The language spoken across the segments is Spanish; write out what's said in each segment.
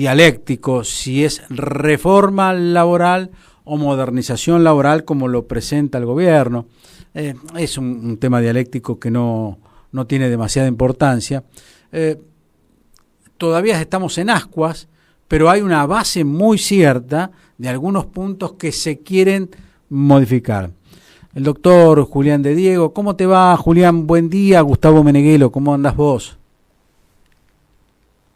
dialéctico, si es reforma laboral o modernización laboral como lo presenta el gobierno. Es un tema dialéctico que no tiene demasiada importancia. Todavía estamos en ascuas, pero hay una base muy cierta de algunos puntos que se quieren modificar. El doctor Julián de Diego, ¿cómo te va, Julián? Buen día. Gustavo Meneghelo, ¿cómo andás vos?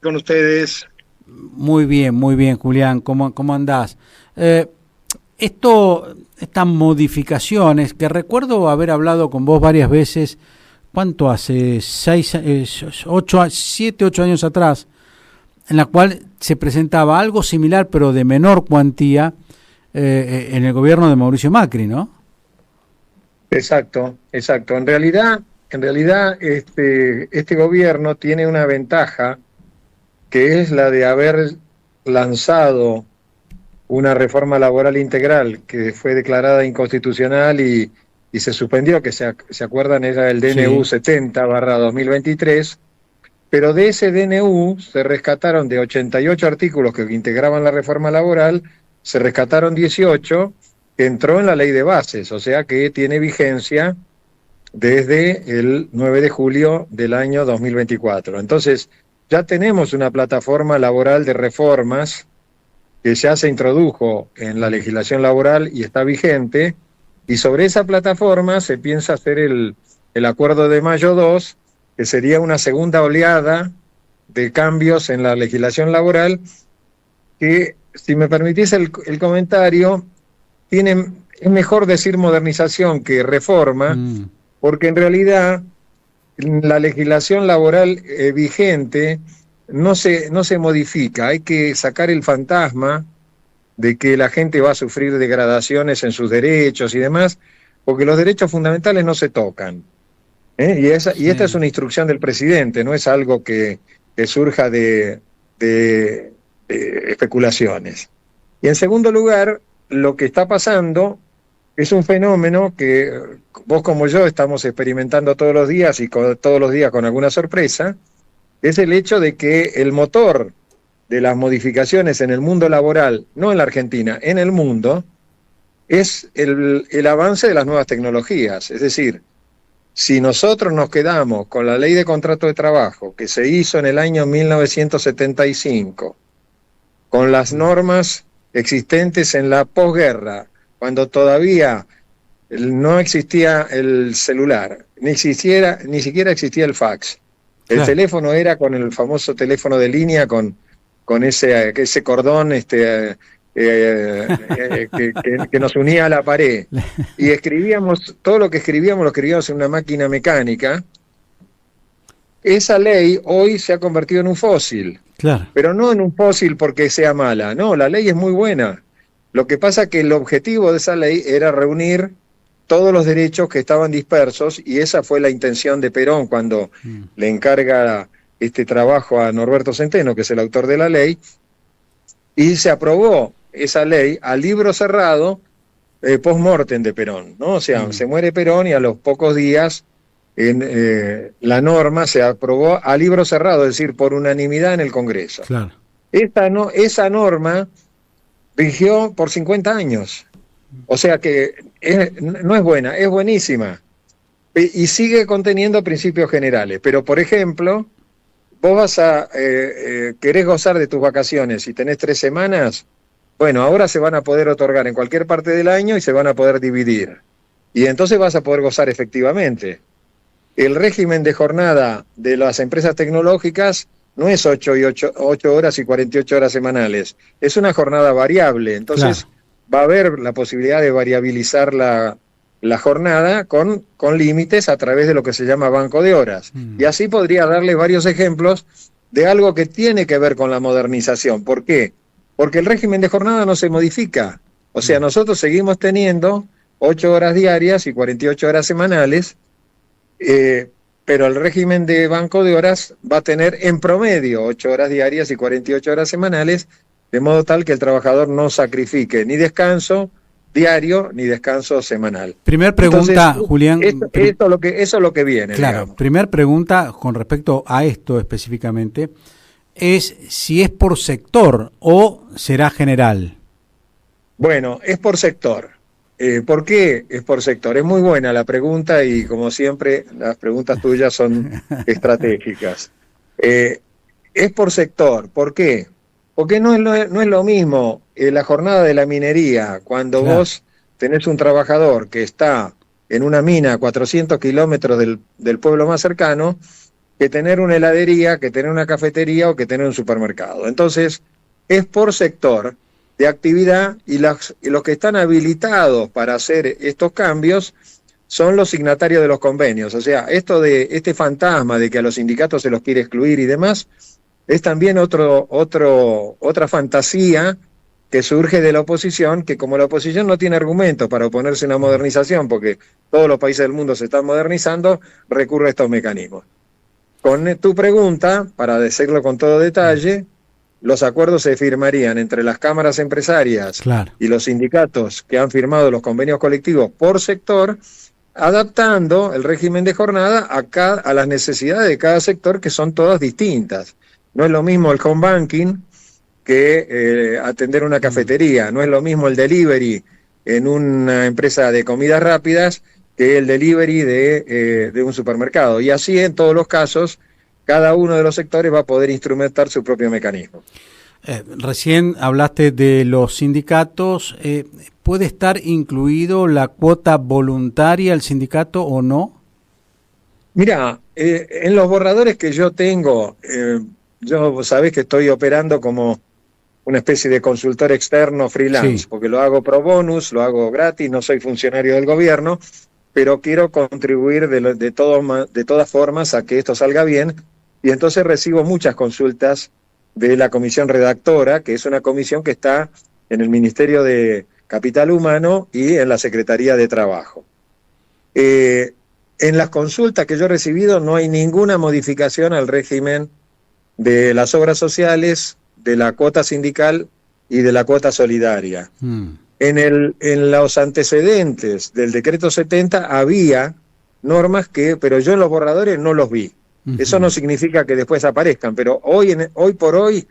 Con ustedes. Muy bien, Julián. ¿Cómo andás? Estas modificaciones, que recuerdo haber hablado con vos varias veces, ¿cuánto hace? 7, 8 años atrás, en la cual se presentaba algo similar, pero de menor cuantía, en el gobierno de Mauricio Macri, ¿no? Exacto. En realidad este gobierno tiene una ventaja, que es la de haber lanzado una reforma laboral integral que fue declarada inconstitucional y se suspendió, que se acuerdan, era el DNU 70/2023, pero de ese DNU se rescataron de 88 artículos que integraban la reforma laboral, se rescataron 18 que entró en la ley de bases, o sea que tiene vigencia desde el 9 de julio del año 2024. Entonces, ya tenemos una plataforma laboral de reformas que ya se introdujo en la legislación laboral y está vigente, y sobre esa plataforma se piensa hacer el Acuerdo de Mayo 2, que sería una segunda oleada de cambios en la legislación laboral, que, si me permitís el comentario, es mejor decir modernización que reforma, porque en realidad la legislación laboral vigente no se modifica. Hay que sacar el fantasma de que la gente va a sufrir degradaciones en sus derechos y demás, porque los derechos fundamentales no se tocan. Y esta es una instrucción del presidente, no es algo que surja de especulaciones. Y en segundo lugar, lo que está pasando es un fenómeno que vos como yo estamos experimentando todos los días y todos los días con alguna sorpresa, es el hecho de que el motor de las modificaciones en el mundo laboral, no en la Argentina, en el mundo, es el avance de las nuevas tecnologías. Es decir, si nosotros nos quedamos con la ley de contrato de trabajo que se hizo en el año 1975, con las normas existentes en la posguerra, cuando todavía no existía el celular, ni siquiera existía el fax. El teléfono era con el famoso teléfono de línea, con ese cordón que nos unía a la pared. Y escribíamos, todo lo que escribíamos lo escribíamos en una máquina mecánica. Esa ley hoy se ha convertido en un fósil. Claro. Pero no en un fósil porque sea mala, no, la ley es muy buena. Lo que pasa es que el objetivo de esa ley era reunir todos los derechos que estaban dispersos, y esa fue la intención de Perón cuando le encarga este trabajo a Norberto Centeno, que es el autor de la ley, y se aprobó esa ley a libro cerrado, post-mortem de Perón, ¿no? O sea, se muere Perón y a los pocos días la norma se aprobó a libro cerrado, es decir, por unanimidad en el Congreso. Claro. Esa norma rigió por 50 años. O sea que no es buena, es buenísima. Y sigue conteniendo principios generales. Pero, por ejemplo, vos querés gozar de tus vacaciones y tenés 3 semanas, bueno, ahora se van a poder otorgar en cualquier parte del año y se van a poder dividir. Y entonces vas a poder gozar efectivamente. El régimen de jornada de las empresas tecnológicas no es 8 horas y 48 horas semanales, es una jornada variable. Entonces va a haber la posibilidad de variabilizar la jornada con límites a través de lo que se llama banco de horas. Y así podría darles varios ejemplos de algo que tiene que ver con la modernización. ¿Por qué? Porque el régimen de jornada no se modifica. O sea, nosotros seguimos teniendo 8 horas diarias y 48 horas semanales, pero el régimen de banco de horas va a tener en promedio 8 horas diarias y 48 horas semanales, de modo tal que el trabajador no sacrifique ni descanso diario ni descanso semanal. Primer pregunta, entonces, Julián. Eso es lo que viene. Claro, digamos. Primer pregunta con respecto a esto específicamente. es si es por sector o será general. Bueno, es por sector. ¿Por qué es por sector? Es muy buena la pregunta y, como siempre, las preguntas tuyas son estratégicas. Es por sector. ¿Por qué? Porque no es lo mismo la jornada de la minería cuando vos tenés un trabajador que está en una mina a 400 kilómetros del pueblo más cercano, que tener una heladería, que tener una cafetería o que tener un supermercado. Entonces, es por sector de actividad y los que están habilitados para hacer estos cambios son los signatarios de los convenios. O sea, esto de este fantasma de que a los sindicatos se los quiere excluir y demás, es también otra fantasía que surge de la oposición, que como la oposición no tiene argumentos para oponerse a una modernización, porque todos los países del mundo se están modernizando, recurre a estos mecanismos. Con tu pregunta, para decirlo con todo detalle, los acuerdos se firmarían entre las cámaras empresarias y los sindicatos que han firmado los convenios colectivos por sector, adaptando el régimen de jornada a las necesidades de cada sector, que son todas distintas. No es lo mismo el home banking que atender una cafetería, no es lo mismo el delivery en una empresa de comidas rápidas que el delivery de un supermercado. Y así en todos los casos, cada uno de los sectores va a poder instrumentar su propio mecanismo. Recién hablaste de los sindicatos. ¿Puede estar incluido la cuota voluntaria al sindicato o no? Mira, en los borradores que yo tengo, yo sabés que estoy operando como una especie de consultor externo freelance, porque lo hago pro bonus, lo hago gratis, no soy funcionario del gobierno, pero quiero contribuir de todas formas a que esto salga bien, y entonces recibo muchas consultas de la comisión redactora, que es una comisión que está en el Ministerio de Capital Humano y en la Secretaría de Trabajo. En las consultas que yo he recibido no hay ninguna modificación al régimen de las obras sociales, de la cuota sindical y de la cuota solidaria. En los antecedentes del decreto 70 había normas pero yo en los borradores no los vi. Eso no significa que después aparezcan, pero hoy por hoy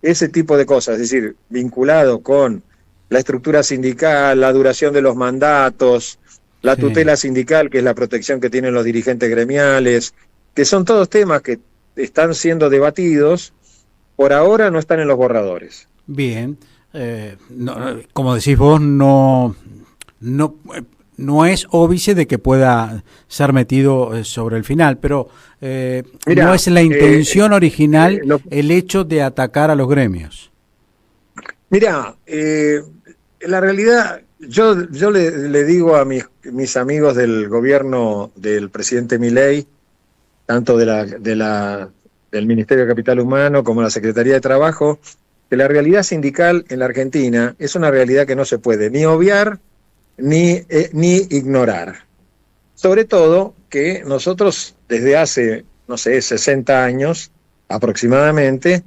ese tipo de cosas, es decir, vinculado con la estructura sindical, la duración de los mandatos, la tutela sindical, que es la protección que tienen los dirigentes gremiales, que son todos temas que están siendo debatidos, por ahora no están en los borradores. Bien. Como decís vos, no es óbice de que pueda ser metido sobre el final, pero Mirá, no es la intención original el hecho de atacar a los gremios. Mira, la realidad, yo le digo a mis amigos del gobierno del presidente Milei, tanto del Ministerio de Capital Humano como la Secretaría de Trabajo, que la realidad sindical en la Argentina es una realidad que no se puede ni obviar ni ignorar. Sobre todo que nosotros desde hace, 60 años aproximadamente,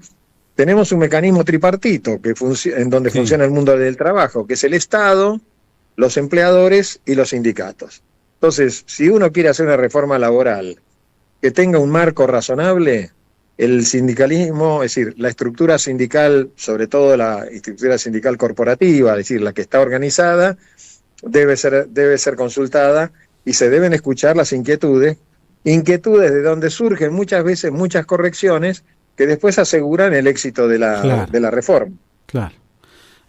tenemos un mecanismo tripartito en donde funciona el mundo del trabajo, que es el Estado, los empleadores y los sindicatos. Entonces, si uno quiere hacer una reforma laboral que tenga un marco razonable, el sindicalismo, es decir, la estructura sindical, sobre todo la estructura sindical corporativa, es decir, la que está organizada, debe ser consultada y se deben escuchar las inquietudes de donde surgen muchas veces muchas correcciones que después aseguran el éxito de la reforma. Claro,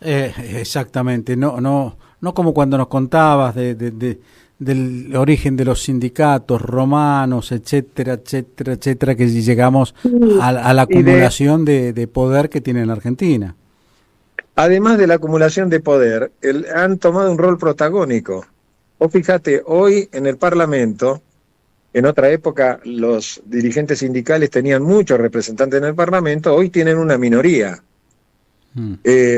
exactamente, no como cuando nos contabas del origen de los sindicatos romanos, etcétera, que llegamos a la acumulación de poder que tiene la Argentina. Además de la acumulación de poder, han tomado un rol protagónico. O fíjate, hoy en el Parlamento, en otra época los dirigentes sindicales tenían muchos representantes en el Parlamento, hoy tienen una minoría.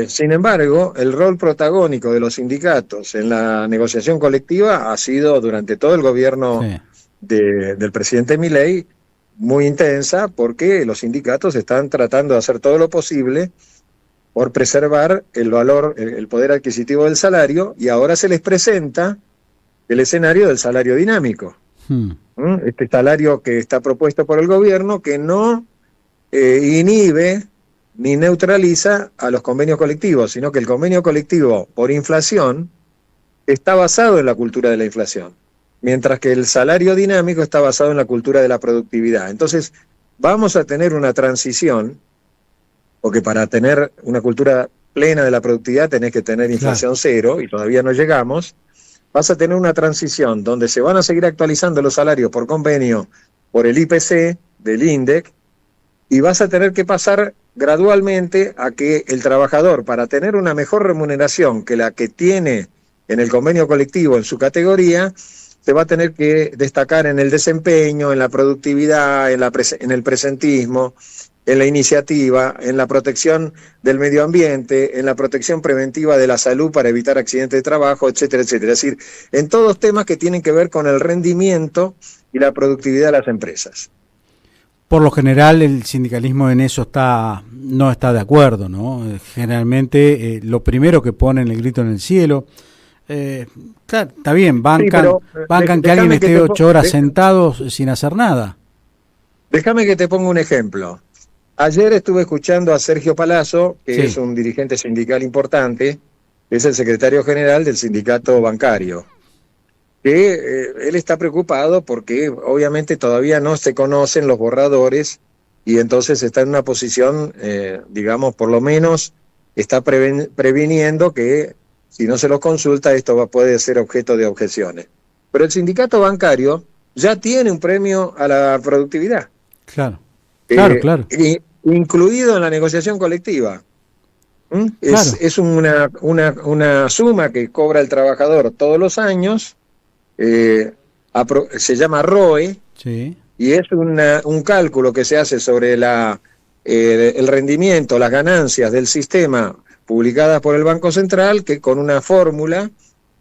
Sin embargo, el rol protagónico de los sindicatos en la negociación colectiva ha sido durante todo el gobierno del presidente Milei muy intensa, porque los sindicatos están tratando de hacer todo lo posible por preservar el valor, el poder adquisitivo del salario, y ahora se les presenta el escenario del salario dinámico. Este salario que está propuesto por el gobierno, que no inhibe ni neutraliza a los convenios colectivos, sino que el convenio colectivo por inflación está basado en la cultura de la inflación, mientras que el salario dinámico está basado en la cultura de la productividad. Entonces, vamos a tener una transición, porque para tener una cultura plena de la productividad tenés que tener inflación cero, y todavía no llegamos. Vas a tener una transición donde se van a seguir actualizando los salarios por convenio, por el IPC del INDEC, y vas a tener que pasar gradualmente a que el trabajador, para tener una mejor remuneración que la que tiene en el convenio colectivo en su categoría, se va a tener que destacar en el desempeño, en la productividad, en el presentismo, en la iniciativa, en la protección del medio ambiente, en la protección preventiva de la salud para evitar accidentes de trabajo, etcétera, etcétera. Es decir, en todos temas que tienen que ver con el rendimiento y la productividad de las empresas. Por lo general, el sindicalismo en eso no está de acuerdo, ¿no? Generalmente, lo primero que ponen el grito en el cielo. Claro, está bien, bancan que alguien esté 8 horas sentado sin hacer nada. Déjame que te ponga un ejemplo. Ayer estuve escuchando a Sergio Palazzo, que es un dirigente sindical importante, es el secretario general del sindicato bancario, que él está preocupado porque obviamente todavía no se conocen los borradores y entonces está en una posición, digamos, por lo menos está previniendo que si no se los consulta esto puede ser objeto de objeciones. Pero el sindicato bancario ya tiene un premio a la productividad. Claro. Claro. Incluido en la negociación colectiva. Claro. Es una suma que cobra el trabajador todos los años, se llama ROE, y es un cálculo que se hace sobre el rendimiento, las ganancias del sistema publicadas por el Banco Central, que con una fórmula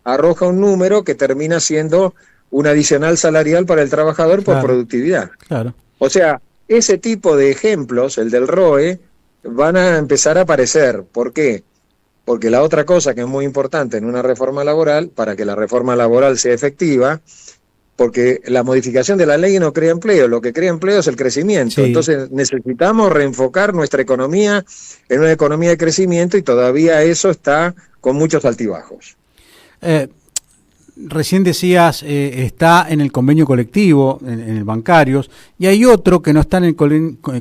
arroja un número que termina siendo un adicional salarial para el trabajador por productividad. Claro. O sea, ese tipo de ejemplos, el del ROE, van a empezar a aparecer. ¿Por qué? Porque la otra cosa que es muy importante en una reforma laboral, para que la reforma laboral sea efectiva, porque la modificación de la ley no crea empleo, lo que crea empleo es el crecimiento. Entonces necesitamos reenfocar nuestra economía en una economía de crecimiento y todavía eso está con muchos altibajos. Recién decías, está en el convenio colectivo, en el bancarios, y hay otro que no está en el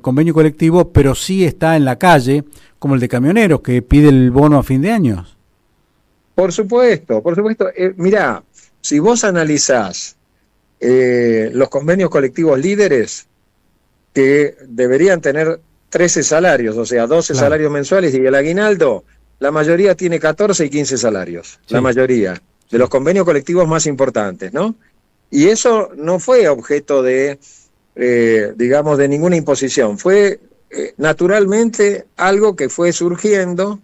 convenio colectivo, pero sí está en la calle, como el de camioneros, que pide el bono a fin de año. Por supuesto. Mirá, si vos analizás los convenios colectivos líderes, que deberían tener 13 salarios, o sea, 12 salarios mensuales y el aguinaldo, la mayoría tiene 14 y 15 salarios, la mayoría de los convenios colectivos más importantes, ¿no? Y eso no fue objeto de, digamos, de ninguna imposición, fue naturalmente algo que fue surgiendo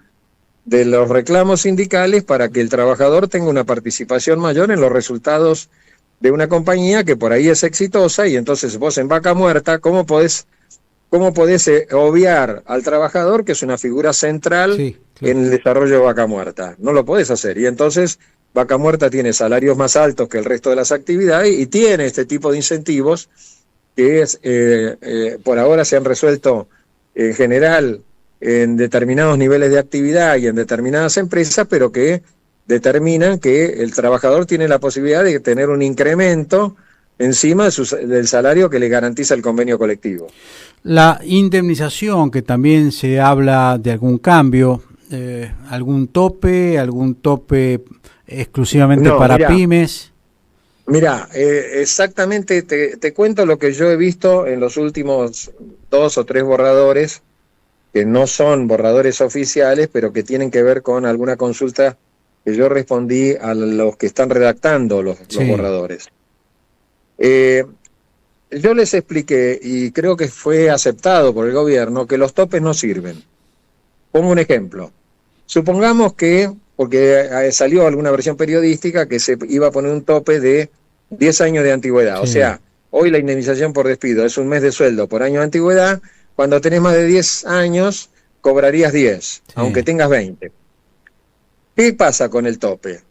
de los reclamos sindicales para que el trabajador tenga una participación mayor en los resultados de una compañía que por ahí es exitosa, y entonces vos en Vaca Muerta, ¿cómo podés obviar al trabajador, que es una figura central en el desarrollo de Vaca Muerta? No lo podés hacer, y entonces Vaca Muerta tiene salarios más altos que el resto de las actividades y tiene este tipo de incentivos que por ahora se han resuelto en general en determinados niveles de actividad y en determinadas empresas, pero que determinan que el trabajador tiene la posibilidad de tener un incremento encima del salario que le garantiza el convenio colectivo. La indemnización, que también se habla de algún cambio, algún tope exclusivamente para pymes. Mira, exactamente te cuento lo que yo he visto en los últimos 2 o 3 borradores, que no son borradores oficiales, pero que tienen que ver con alguna consulta que yo respondí a los que están redactando los borradores. Yo les expliqué, y creo que fue aceptado por el gobierno, que los topes no sirven. Pongo un ejemplo. Supongamos que, porque salió alguna versión periodística, que se iba a poner un tope de 10 años de antigüedad. O sea, hoy la indemnización por despido es un mes de sueldo por año de antigüedad. Cuando tenés más de 10 años, cobrarías 10, aunque tengas 20. ¿Qué pasa con el tope?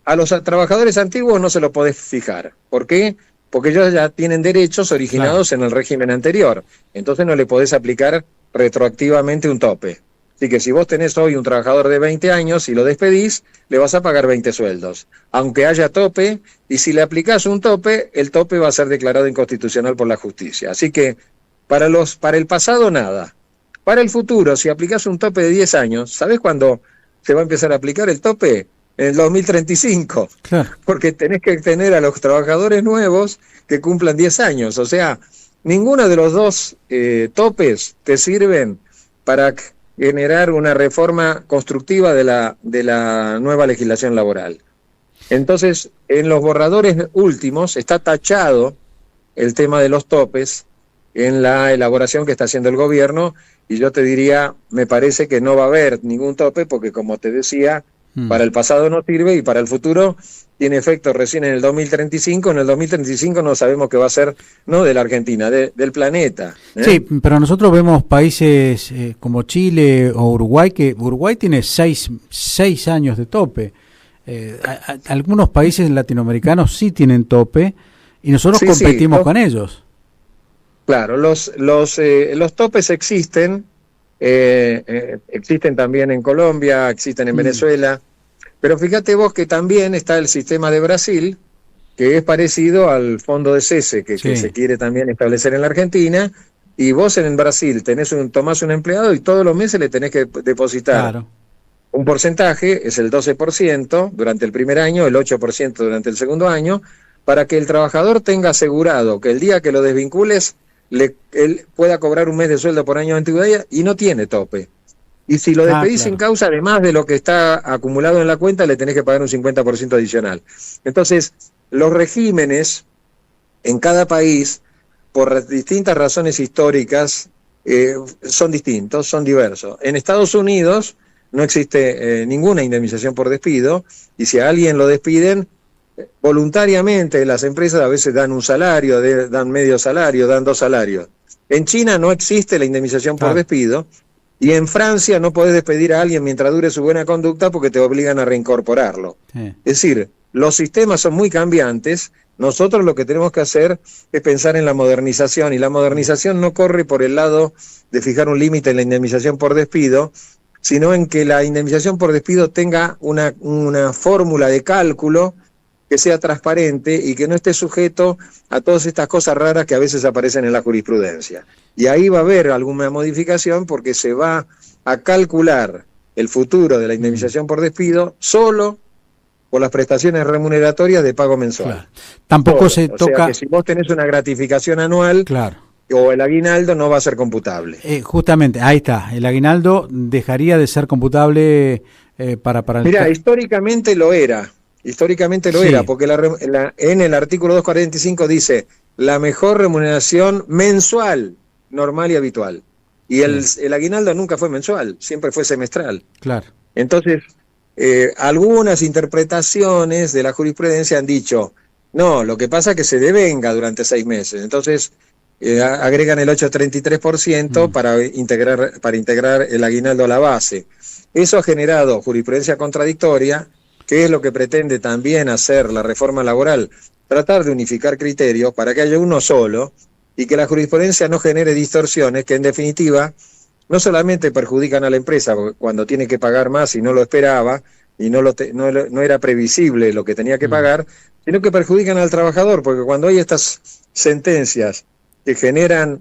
A los trabajadores antiguos no se lo podés fijar. ¿Por qué? porque ellos ya tienen derechos originados en el régimen anterior. Entonces no le podés aplicar retroactivamente un tope. Así que si vos tenés hoy un trabajador de 20 años y lo despedís, le vas a pagar 20 sueldos, aunque haya tope, y si le aplicás un tope, el tope va a ser declarado inconstitucional por la justicia. Así que para el pasado nada. Para el futuro, si aplicás un tope de 10 años, ¿sabés cuándo se va a empezar a aplicar el tope? En el 2035. Claro. Porque tenés que tener a los trabajadores nuevos que cumplan 10 años. O sea, ninguno de los dos topes te sirven para generar una reforma constructiva de la nueva legislación laboral. Entonces, en los borradores últimos está tachado el tema de los topes en la elaboración que está haciendo el gobierno, y yo te diría, me parece que no va a haber ningún tope, porque como te decía, para el pasado no sirve y para el futuro tiene efecto recién en el 2035. En el 2035 no sabemos qué va a ser, no de la Argentina, del planeta. Sí, pero nosotros vemos países como Chile o Uruguay, que Uruguay tiene 6 años de tope. Algunos países latinoamericanos sí tienen tope y nosotros competimos con ellos. Claro, los topes existen. Existen también en Colombia, existen en Venezuela, pero fíjate vos que también está el sistema de Brasil, que es parecido al fondo de cese que se quiere también establecer en la Argentina, y vos en Brasil tomás un empleado y todos los meses le tenés que depositar un porcentaje, es el 12% durante el primer año, el 8% durante el segundo año, para que el trabajador tenga asegurado que el día que lo desvincules, él pueda cobrar un mes de sueldo por año de antigüedad y no tiene tope. Y si lo despedís en causa, además de lo que está acumulado en la cuenta, le tenés que pagar un 50% adicional. Entonces, los regímenes en cada país, por distintas razones históricas, son distintos, son diversos. En Estados Unidos no existe ninguna indemnización por despido, y si a alguien lo despiden, voluntariamente las empresas a veces dan un salario, dan medio salario, dan 2 salarios. En China no existe la indemnización por despido, y en Francia no podés despedir a alguien mientras dure su buena conducta porque te obligan a reincorporarlo. Es decir, los sistemas son muy cambiantes. Nosotros lo que tenemos que hacer es pensar en la modernización, y la modernización no corre por el lado de fijar un límite en la indemnización por despido, sino en que la indemnización por despido tenga una fórmula de cálculo que sea transparente y que no esté sujeto a todas estas cosas raras que a veces aparecen en la jurisprudencia. Y ahí va a haber alguna modificación, porque se va a calcular el futuro de la indemnización por despido solo por las prestaciones remuneratorias de pago mensual. Claro. Tampoco se toca... O sea que si vos tenés una gratificación anual, o el aguinaldo, no va a ser computable. Justamente, ahí está, el aguinaldo dejaría de ser computable para el... Mirá, históricamente lo era. Históricamente lo era, porque en el artículo 245 dice la mejor remuneración mensual, normal y habitual. Y el aguinaldo nunca fue mensual, siempre fue semestral. Claro. Entonces, algunas interpretaciones de la jurisprudencia han dicho, no, lo que pasa es que se devenga durante 6 meses. Entonces, agregan el 8,33% para integrar el aguinaldo a la base. Eso ha generado jurisprudencia contradictoria, que es lo que pretende también hacer la reforma laboral, tratar de unificar criterios para que haya uno solo y que la jurisprudencia no genere distorsiones que en definitiva no solamente perjudican a la empresa cuando tiene que pagar más y no lo esperaba y no era previsible lo que tenía que pagar, sino que perjudican al trabajador, porque cuando hay estas sentencias que generan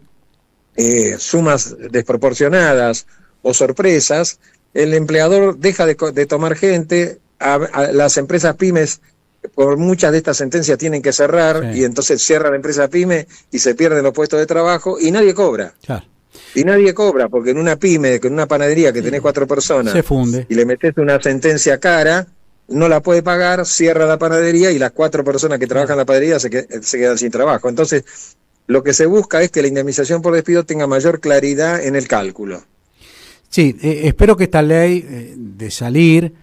sumas desproporcionadas o sorpresas, el empleador deja de tomar gente. Las empresas pymes, por muchas de estas sentencias, tienen que cerrar, y entonces cierra la empresa pyme y se pierden los puestos de trabajo y nadie cobra. Claro. Y nadie cobra, porque en una pyme, en una panadería que tenés 4 personas, se funde, y le metés una sentencia cara, no la puede pagar, cierra la panadería y las 4 personas que trabajan en la panadería se quedan sin trabajo. Entonces, lo que se busca es que la indemnización por despido tenga mayor claridad en el cálculo. Sí, espero que esta ley de salir...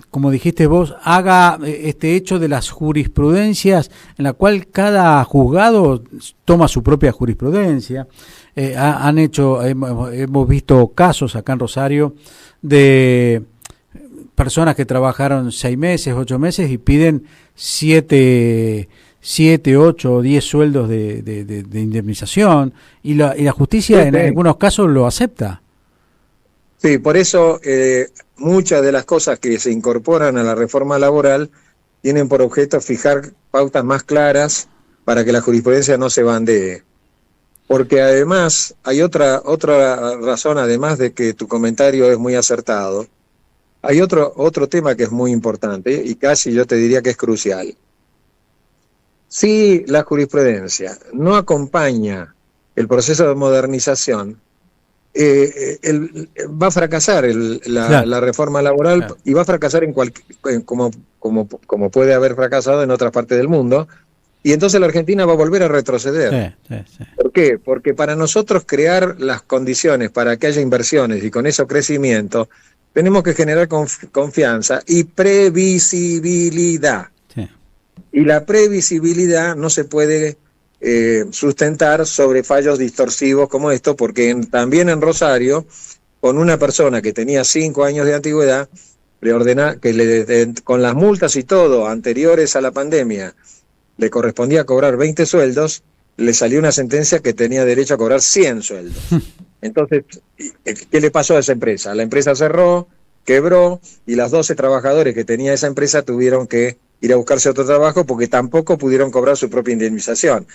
como dijiste vos, haga este hecho de las jurisprudencias en la cual cada juzgado toma su propia jurisprudencia. Hemos visto casos acá en Rosario de personas que trabajaron 6 meses, 8 meses y piden 7 7, 8 o 10 sueldos de indemnización, y la justicia en algunos casos lo acepta. Sí, por eso muchas de las cosas que se incorporan a la reforma laboral tienen por objeto fijar pautas más claras para que la jurisprudencia no se bandee. Porque además hay otra razón, además de que tu comentario es muy acertado, hay otro tema que es muy importante y casi yo te diría que es crucial. Si la jurisprudencia no acompaña el proceso de modernización, va a fracasar la reforma laboral, claro, y va a fracasar como puede haber fracasado en otras partes del mundo, y entonces la Argentina va a volver a retroceder. Sí. ¿Por qué? Porque para nosotros crear las condiciones para que haya inversiones y con eso crecimiento, tenemos que generar confianza y previsibilidad. Sí. Y la previsibilidad no se puede sustentar sobre fallos distorsivos como esto, porque también en Rosario, con una persona que tenía 5 años de antigüedad, le ordena que con las multas y todo anteriores a la pandemia, le correspondía cobrar 20 sueldos, le salió una sentencia que tenía derecho a cobrar 100 sueldos. Entonces, ¿qué le pasó a esa empresa? La empresa cerró, quebró, y las 12 trabajadores que tenía esa empresa tuvieron que ir a buscarse otro trabajo porque tampoco pudieron cobrar su propia indemnización.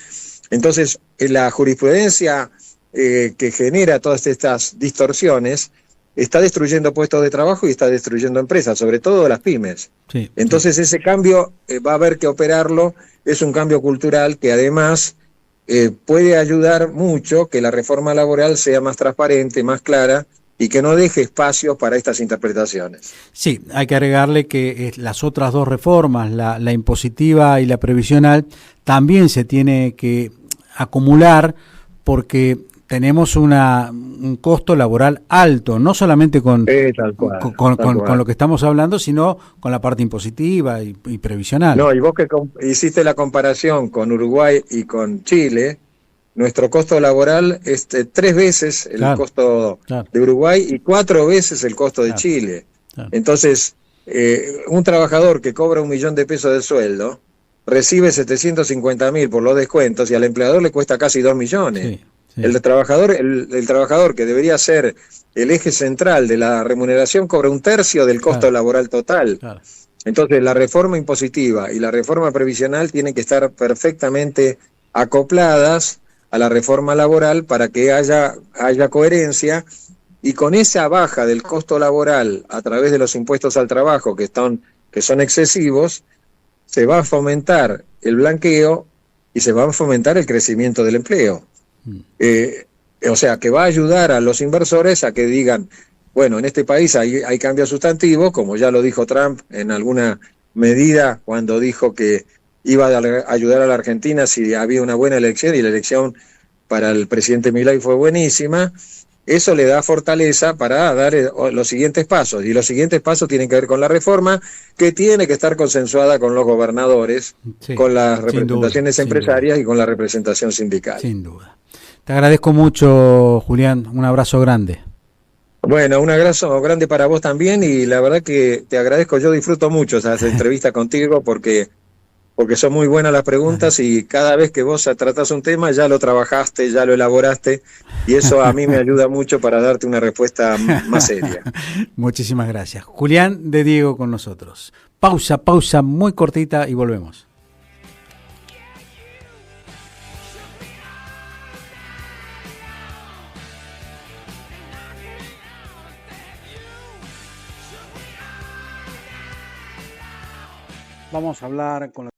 Entonces, la jurisprudencia que genera todas estas distorsiones está destruyendo puestos de trabajo y está destruyendo empresas, sobre todo las pymes. Sí, entonces ese cambio va a haber que operarlo, es un cambio cultural que además puede ayudar mucho que la reforma laboral sea más transparente, más clara, y que no deje espacio para estas interpretaciones. Sí, hay que agregarle que las otras dos reformas, la impositiva y la previsional, también se tiene que acumular porque tenemos un costo laboral alto, no solamente con lo que estamos hablando, sino con la parte impositiva y previsional. No, y vos que hiciste la comparación con Uruguay y con Chile, nuestro costo laboral es 3 veces el costo de Uruguay y 4 veces el costo de Chile. Claro. Entonces, un trabajador que cobra $1 millón de pesos de sueldo recibe 750.000 por los descuentos y al empleador le cuesta casi 2 millones. Sí. Sí. El trabajador que debería ser el eje central de la remuneración cobra 1/3 del costo laboral total. Claro. Entonces la reforma impositiva y la reforma previsional tienen que estar perfectamente acopladas a la reforma laboral para que haya coherencia, y con esa baja del costo laboral a través de los impuestos al trabajo que son excesivos, se va a fomentar el blanqueo y se va a fomentar el crecimiento del empleo. O sea, que va a ayudar a los inversores a que digan, bueno, en este país hay cambios sustantivos, como ya lo dijo Trump en alguna medida cuando dijo que iba a ayudar a la Argentina si había una buena elección, y la elección para el presidente Milei fue buenísima. Eso le da fortaleza para dar los siguientes pasos, y los siguientes pasos tienen que ver con la reforma, que tiene que estar consensuada con los gobernadores, con las representaciones empresarias y con la representación sindical. Sin duda. Te agradezco mucho, Julián, un abrazo grande. Bueno, un abrazo grande para vos también, y la verdad que te agradezco, yo disfruto mucho esa entrevista contigo porque son muy buenas las preguntas, y cada vez que vos tratás un tema ya lo trabajaste, ya lo elaboraste, y eso a mí me ayuda mucho para darte una respuesta más seria. Muchísimas gracias. Julián de Diego con nosotros. Pausa muy cortita y volvemos. Vamos a hablar con